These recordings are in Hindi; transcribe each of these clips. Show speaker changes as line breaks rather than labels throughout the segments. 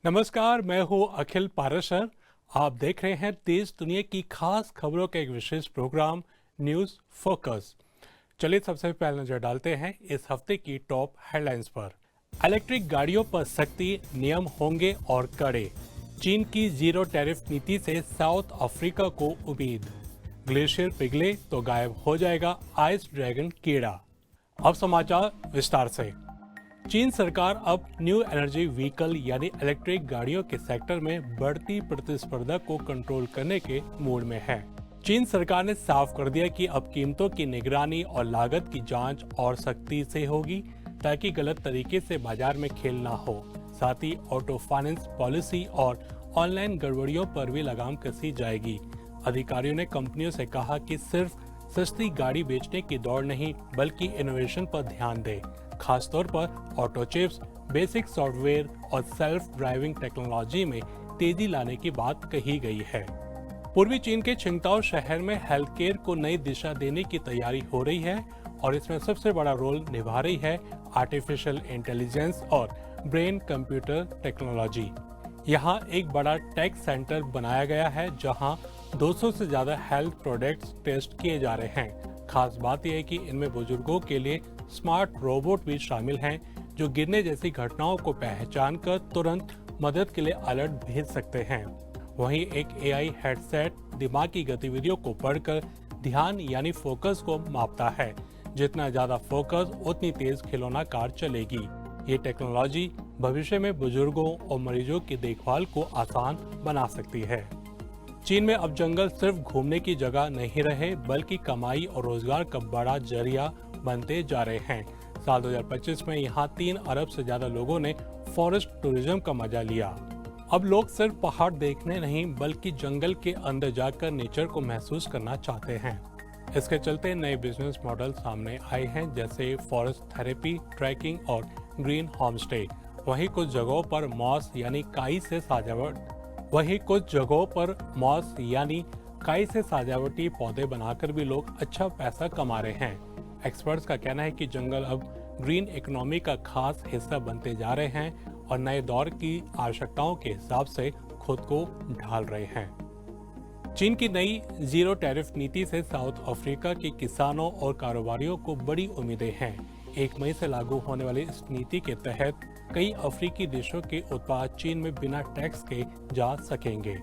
नमस्कार, मैं हूँ अखिल पाराशर। आप देख रहे हैं देश दुनिया की खास खबरों का एक विशेष प्रोग्राम न्यूज़ फोकस। चलिए सबसे पहले नजर डालते हैं इस हफ्ते की टॉप हेडलाइंस पर। इलेक्ट्रिक गाड़ियों पर सख्ती, नियम होंगे और कड़े। चीन की जीरो टैरिफ नीति से साउथ अफ्रीका को उम्मीद। ग्लेशियर पिघले तो गायब हो जाएगा आइस ड्रैगन कीड़ा। अब समाचार विस्तार से। चीन सरकार अब न्यू एनर्जी व्हीकल यानी इलेक्ट्रिक गाड़ियों के सेक्टर में बढ़ती प्रतिस्पर्धा को कंट्रोल करने के मूड में है। चीन सरकार ने साफ कर दिया कि अब कीमतों की निगरानी और लागत की जांच और सख्ती से होगी ताकि गलत तरीके से बाजार में खेल ना हो। साथ ही ऑटो फाइनेंस पॉलिसी और ऑनलाइन गड़बड़ियों पर भी लगाम कसी जाएगी। अधिकारियों ने कंपनियों से कहा कि सिर्फ सस्ती गाड़ी बेचने की दौड़ नहीं बल्कि इनोवेशन पर ध्यान दें, खासतौर पर ऑटो चिप्स, बेसिक सॉफ्टवेयर और सेल्फ ड्राइविंग टेक्नोलॉजी में तेजी लाने की बात कही गई है। पूर्वी चीन के छिंगताओ शहर में हेल्थ केयर को नई दिशा देने की तैयारी हो रही है और इसमें सबसे बड़ा रोल निभा रही है आर्टिफिशियल इंटेलिजेंस और ब्रेन कंप्यूटर टेक्नोलॉजी। यहाँ एक बड़ा टेक सेंटर बनाया गया है जहाँ 200 से ज्यादा हेल्थ प्रोडक्ट्स टेस्ट किए जा रहे हैं। खास बात यह है कि इनमें बुजुर्गों के लिए स्मार्ट रोबोट भी शामिल हैं जो गिरने जैसी घटनाओं को पहचान कर तुरंत मदद के लिए अलर्ट भेज सकते हैं। वहीं एक एआई हेडसेट दिमाग की गतिविधियों को पढ़कर ध्यान यानी फोकस को मापता है। जितना ज्यादा फोकस उतनी तेज खिलौना कार चलेगी। ये टेक्नोलॉजी भविष्य में बुजुर्गों और मरीजों की देखभाल को आसान बना सकती है। चीन में अब जंगल सिर्फ घूमने की जगह नहीं रहे बल्कि कमाई और रोजगार का बड़ा जरिया बनते जा रहे हैं। साल 2025 में यहाँ 3 अरब से ज्यादा लोगों ने फॉरेस्ट टूरिज्म का मजा लिया। अब लोग सिर्फ पहाड़ देखने नहीं बल्कि जंगल के अंदर जाकर नेचर को महसूस करना चाहते हैं। इसके चलते नए बिजनेस मॉडल सामने आए हैं जैसे फॉरेस्ट थेरेपी, ट्रैकिंग और ग्रीन होमस्टे। वहीं कुछ जगहों पर मॉस यानी काई से सजावटी पौधे बनाकर भी लोग अच्छा पैसा कमा रहे हैं। एक्सपर्ट्स का कहना है कि जंगल अब ग्रीन इकोनॉमी का खास हिस्सा बनते जा रहे हैं और नए दौर की आवश्यकताओं के हिसाब से खुद को ढाल रहे हैं। चीन की नई जीरो टैरिफ नीति से साउथ अफ्रीका के किसानों और कारोबारियों को बड़ी उम्मीदें हैं। 1 मई से लागू होने वाली इस नीति के तहत कई अफ्रीकी देशों के उत्पाद चीन में बिना टैक्स के जा सकेंगे।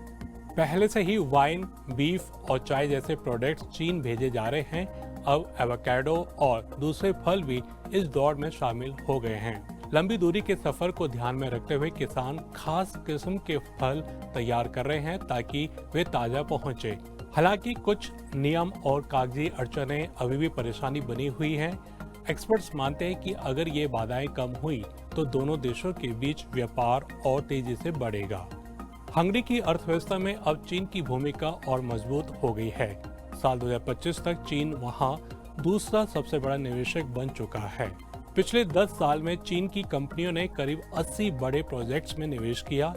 पहले से ही वाइन, बीफ और चाय जैसे प्रोडक्ट्स चीन भेजे जा रहे हैं। अब एवोकाडो और दूसरे फल भी इस दौड़ में शामिल हो गए हैं। लंबी दूरी के सफर को ध्यान में रखते हुए किसान खास किस्म के फल तैयार कर रहे हैं ताकि वे ताजा पहुंचे। हालांकि कुछ नियम और कागजी अड़चनें अभी भी परेशानी बनी हुई हैं। एक्सपर्ट्स मानते हैं कि अगर ये बाधाएं कम हुई तो दोनों देशों के बीच व्यापार और तेजी से बढ़ेगा। हंगरी की अर्थव्यवस्था में अब चीन की भूमिका और मजबूत हो गई है। साल 2025 तक चीन वहां दूसरा सबसे बड़ा निवेशक बन चुका है। पिछले 10 साल में चीन की कंपनियों ने करीब 80 बड़े प्रोजेक्ट्स में निवेश किया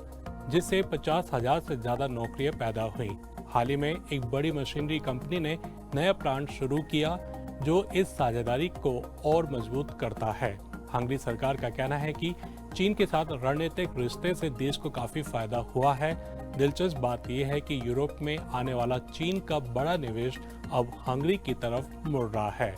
जिससे 50,000 से ज्यादा नौकरियां पैदा हुई। हाल ही में एक बड़ी मशीनरी कंपनी ने नया प्लांट शुरू किया जो इस साझेदारी को और मजबूत करता है। हंगरी सरकार का कहना है कि चीन के साथ रणनीतिक रिश्ते से देश को काफी फायदा हुआ है। दिलचस्प बात यह है कि यूरोप में आने वाला चीन का बड़ा निवेश अब हंगरी की तरफ मुड़ रहा है।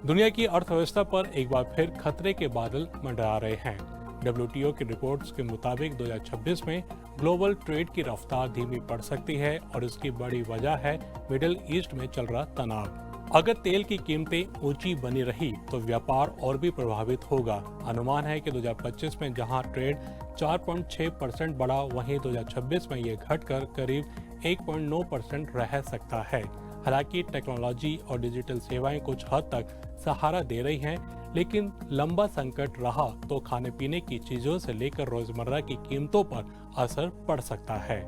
दुनिया की अर्थव्यवस्था पर एक बार फिर खतरे के बादल मंडरा रहे हैं। WTO की रिपोर्ट्स के मुताबिक 2026 में ग्लोबल ट्रेड की रफ्तार धीमी पड़ सकती है और इसकी बड़ी वजह है मिडिल ईस्ट में चल रहा तनाव। अगर तेल की कीमतें ऊंची बनी रही तो व्यापार और भी प्रभावित होगा। अनुमान है कि 2025 में जहां ट्रेड 4.6% बढ़ा वहीं 2026 में ये घटकर करीब 1.9% रह सकता है। हालांकि टेक्नोलॉजी और डिजिटल सेवाएं कुछ हद तक सहारा दे रही हैं, लेकिन लंबा संकट रहा तो खाने पीने की चीजों से लेकर रोजमर्रा की कीमतों पर असर पड़ सकता है।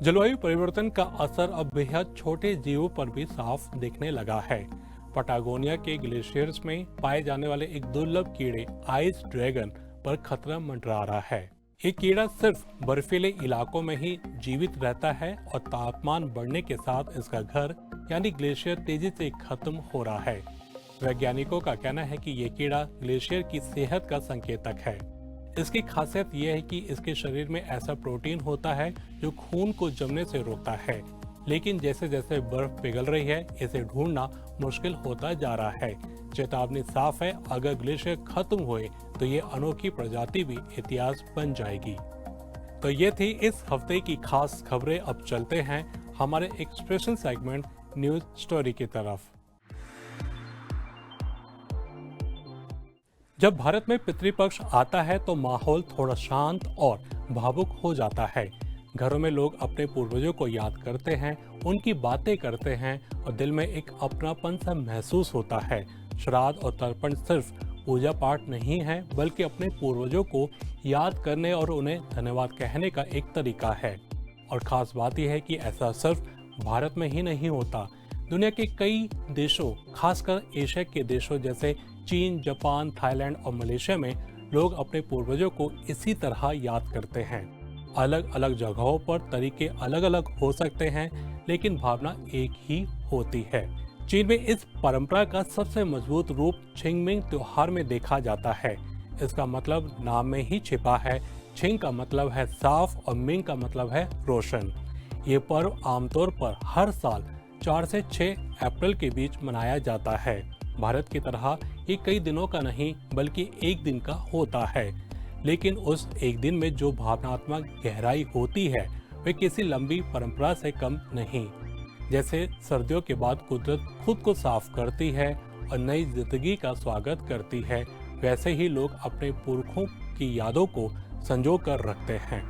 जलवायु परिवर्तन का असर अब बेहद छोटे जीवों पर भी साफ दिखने लगा है। पटागोनिया के ग्लेशियर्स में पाए जाने वाले एक दुर्लभ कीड़े आइस ड्रैगन पर खतरा मंडरा रहा है। ये कीड़ा सिर्फ बर्फीले इलाकों में ही जीवित रहता है और तापमान बढ़ने के साथ इसका घर यानी ग्लेशियर तेजी से खत्म हो रहा है। वैज्ञानिकों का कहना है कि ये कीड़ा ग्लेशियर की सेहत का संकेतक है। इसकी खासियत यह है कि इसके शरीर में ऐसा प्रोटीन होता है जो खून को जमने से रोकता है, लेकिन जैसे जैसे बर्फ पिघल रही है इसे ढूंढना मुश्किल होता जा रहा है। चेतावनी साफ है, अगर ग्लेशियर खत्म हुए तो ये अनोखी प्रजाति भी इतिहास बन जाएगी। तो ये थी इस हफ्ते की खास खबरें। अब चलते हैं हमारे एक्सप्रेशन सेगमेंट न्यूज स्टोरी की तरफ। जब भारत में पितृपक्ष आता है तो माहौल थोड़ा शांत और भावुक हो जाता है। घरों में लोग अपने पूर्वजों को याद करते हैं, उनकी बातें करते हैं और दिल में एक अपनापन सा महसूस होता है। श्राद्ध और तर्पण सिर्फ पूजा पाठ नहीं है, बल्कि अपने पूर्वजों को याद करने और उन्हें धन्यवाद कहने का एक तरीका है। और खास बात यह है कि ऐसा सिर्फ भारत में ही नहीं होता। दुनिया के कई देशों, खासकर एशिया के देशों जैसे चीन, जापान, थाईलैंड और मलेशिया में लोग अपने पूर्वजों को इसी तरह याद करते हैं। अलग अलग जगहों पर तरीके अलग अलग हो सकते हैं, लेकिन भावना एक ही होती है। चीन में इस परंपरा का सबसे मजबूत रूप छिंगमिंग त्योहार में देखा जाता है। इसका मतलब नाम में ही छिपा है। छिंग का मतलब है साफ और मिंग का मतलब है रोशन। ये पर्व आमतौर पर हर साल 4 से 6 अप्रैल के बीच मनाया जाता है। भारत की तरह ये कई दिनों का नहीं बल्कि एक दिन का होता है, लेकिन उस एक दिन में जो भावनात्मक गहराई होती है वे किसी लंबी परंपरा से कम नहीं। जैसे सर्दियों के बाद कुदरत खुद को साफ करती है और नई जिंदगी का स्वागत करती है, वैसे ही लोग अपने पुरखों की यादों को संजो कर रखते हैं।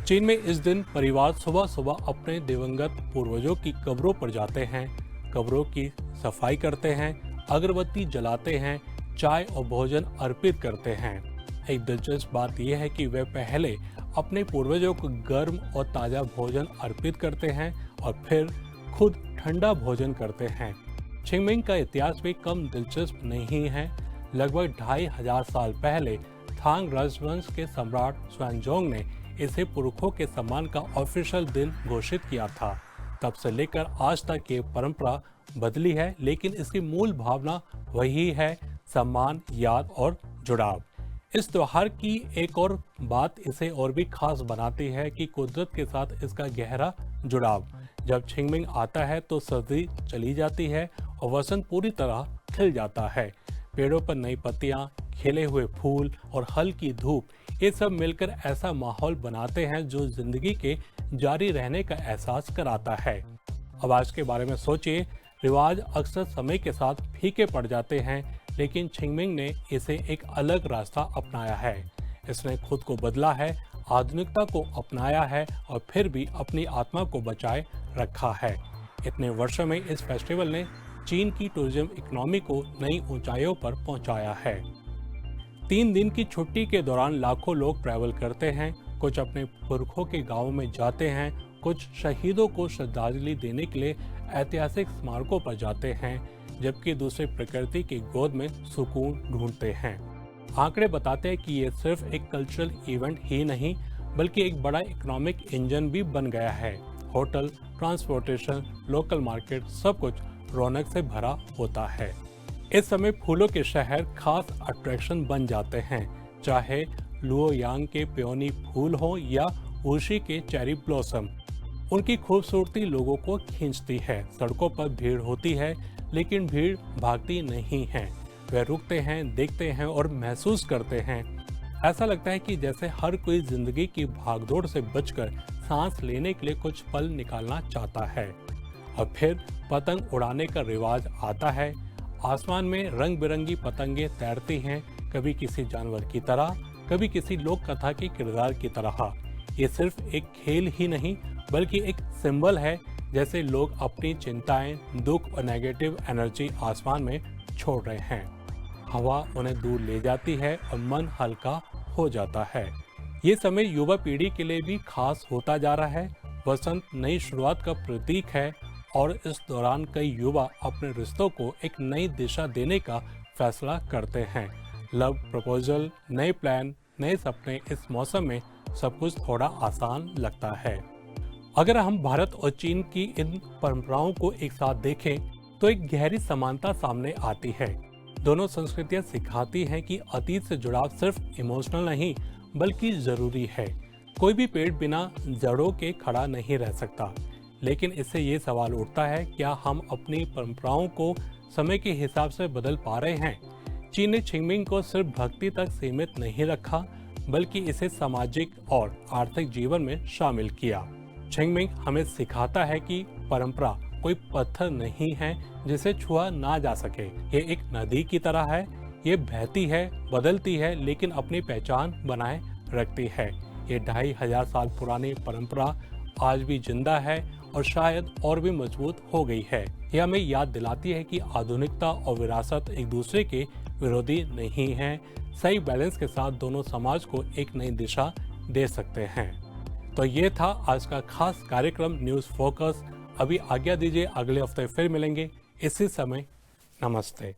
चीन में इस दिन परिवार सुबह सुबह अपने दिवंगत पूर्वजों की कब्रों पर जाते हैं, कब्रों की सफाई करते हैं, अगरबत्ती जलाते हैं, चाय और भोजन अर्पित करते हैं। एक दिलचस्प बात यह है कि वे पहले अपने पूर्वजों को गर्म और ताज़ा भोजन अर्पित करते हैं और फिर खुद ठंडा भोजन करते हैं। छिंगमिंग का इतिहास भी कम दिलचस्प नहीं है। लगभग 2500 साल पहले थांग राजवंश के सम्राट स्वानजोंग ने इसे पुरखों के सम्मान का ऑफिशियल दिन घोषित किया था। तब से लेकर आज तक ये परंपरा बदली है, लेकिन इसकी मूल भावना वही है, सम्मान, याद और जुड़ाव। इस त्योहार की एक और बात इसे और भी खास बनाती है कि कुदरत के साथ इसका गहरा जुड़ाव। जब छिंगमिंग आता है तो सर्दी चली जाती है और वसंत पूरी तरह खिल जाता है। पेड़ों पर नई पत्तियां, खिले हुए फूल और हल्की धूप, ये सब मिलकर ऐसा माहौल बनाते हैं जो जिंदगी के जारी रहने का एहसास कराता है। अब आज के बारे में सोचिए, रिवाज अक्सर समय के साथ फीके पड़ जाते हैं, लेकिन छिंगमिंग ने इसे एक अलग रास्ता अपनाया है। इसने खुद को बदला है, आधुनिकता को अपनाया है और फिर भी अपनी आत्मा को बचाए रखा है। इतने वर्षों में इस फेस्टिवल ने चीन की टूरिज्म इकोनॉमी को नई ऊंचाइयों पर पहुंचाया है। 3 दिन की छुट्टी के दौरान लाखों लोग ट्रैवल करते हैं। कुछ अपने पुरखों के गांवों में जाते हैं, कुछ शहीदों को श्रद्धांजलि देने के लिए ऐतिहासिक स्मारकों पर जाते हैं, जबकि दूसरे प्रकृति की गोद में सुकून ढूंढते हैं। आंकड़े बताते हैं कि ये सिर्फ एक कल्चरल इवेंट ही नहीं बल्कि एक बड़ा इकोनॉमिक इंजन भी बन गया है। होटल, ट्रांसपोर्टेशन, लोकल मार्केट, सब कुछ रौनक से भरा होता है। इस समय फूलों के शहर खास अट्रैक्शन बन जाते हैं, चाहे लुओयांग के पेओनी फूल हो या वुशी के चेरी ब्लॉसम। उनकी खूबसूरती लोगों को खींचती है। सड़कों पर भीड़ होती है, लेकिन भीड़ भागती नहीं है। वे रुकते हैं, देखते हैं और महसूस करते हैं। ऐसा लगता है कि जैसे हर कोई जिंदगी की भागदौड़ से बचकर सांस लेने के लिए कुछ पल निकालना चाहता है। और फिर पतंग उड़ाने का रिवाज आता है। आसमान में रंग बिरंगी पतंगे तैरती हैं, कभी किसी जानवर की तरह, कभी किसी लोक कथा के किरदार की तरह। ये सिर्फ एक खेल ही नहीं बल्कि एक सिंबल है, जैसे लोग अपनी चिंताएं, दुख और नेगेटिव एनर्जी आसमान में छोड़ रहे हैं। हवा उन्हें दूर ले जाती है और मन हल्का हो जाता है। ये समय युवा पीढ़ी के लिए भी खास होता जा रहा है। वसंत नई शुरुआत का प्रतीक है और इस दौरान कई युवा अपने रिश्तों को एक नई दिशा देने का फैसला करते हैं। लव प्रपोजल, नए प्लान, नए सपने, इस मौसम में सब कुछ थोड़ा आसान लगता है। अगर हम भारत और चीन की इन परंपराओं को एक साथ देखें तो एक गहरी समानता सामने आती है। दोनों संस्कृतियां सिखाती हैं कि अतीत से जुड़ाव सिर्फ इमोशनल नहीं बल्कि जरूरी है। कोई भी पेड़ बिना जड़ों के खड़ा नहीं रह सकता। लेकिन इससे ये सवाल उठता है, क्या हम अपनी परंपराओं को समय के हिसाब से बदल पा रहे हैं? चीन ने छिंगमिंग को सिर्फ भक्ति तक सीमित नहीं रखा बल्कि इसे सामाजिक और आर्थिक जीवन में शामिल किया। छिंगमिंग हमें सिखाता है कि परंपरा कोई पत्थर नहीं है जिसे छुआ ना जा सके। ये एक नदी की तरह है, ये बहती है, बदलती है, लेकिन अपनी पहचान बनाए रखती है। ये 2500 साल पुरानी परंपरा आज भी जिंदा है और शायद और भी मजबूत हो गई है। यह हमें याद दिलाती है कि आधुनिकता और विरासत एक दूसरे के विरोधी नहीं हैं। सही बैलेंस के साथ दोनों समाज को एक नई दिशा दे सकते हैं। तो ये था आज का खास कार्यक्रम न्यूज़ फोकस। अभी आज्ञा दीजिए, अगले हफ्ते फिर मिलेंगे इसी समय। नमस्ते।